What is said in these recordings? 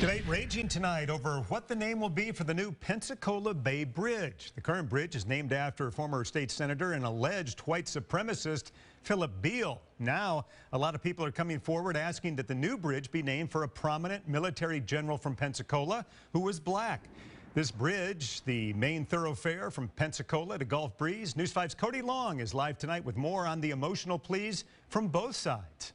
Debate raging tonight over what the name will be for the new Pensacola Bay Bridge. The current bridge is named after former state senator and alleged white supremacist Philip Beale. Now, a lot of people are coming forward asking that the new bridge be named for a prominent military general from Pensacola who was black. This bridge, the main thoroughfare from Pensacola to Gulf Breeze. News 5's Cody Long is live tonight with more on the emotional pleas from both sides.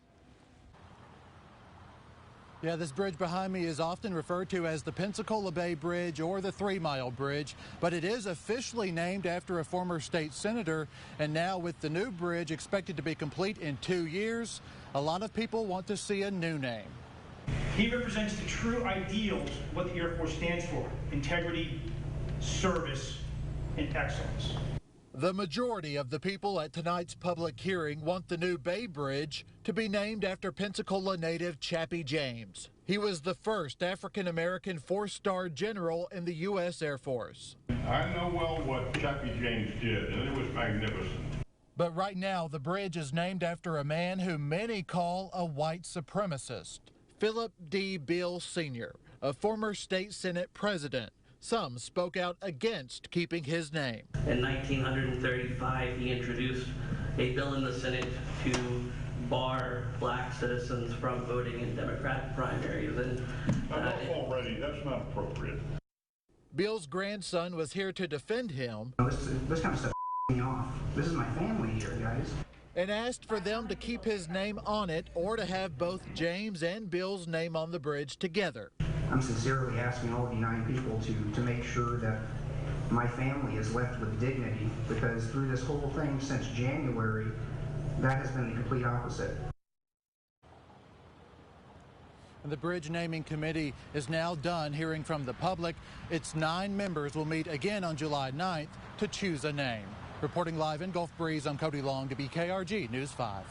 Yeah, this bridge behind me is often referred to as the Pensacola Bay Bridge or the 3 Mile Bridge, but it is officially named after a former state senator. And now with the new bridge expected to be complete in 2 years, a lot of people want to see a new name. He represents the true ideals of what the Air Force stands for: integrity, service, and excellence. The majority of the people at tonight's public hearing want the new Bay Bridge to be named after Pensacola native Chappie James. He was the first African-American 4-star general in the U.S. Air Force. I know well what Chappie James did, and it was magnificent. But right now, the bridge is named after a man who many call a white supremacist, Philip D. Beale Sr., a former state Senate president. Some spoke out against keeping his name. In 1935, he introduced a bill in the Senate to bar black citizens from voting in Democratic primaries. And already, that's not appropriate. Beale's grandson was here to defend him. This kind of stuff me off. This is my family here, guys. And asked for them to keep his name on it or to have both James and Beale's name on the bridge together. I'm sincerely asking all of you 9 people to make sure that my family is left with dignity, because through this whole thing since January, that has been the complete opposite. The bridge naming committee is now done hearing from the public. Its 9 members will meet again on July 9th to choose a name. Reporting live in Gulf Breeze, I'm Cody Long, WKRG News 5.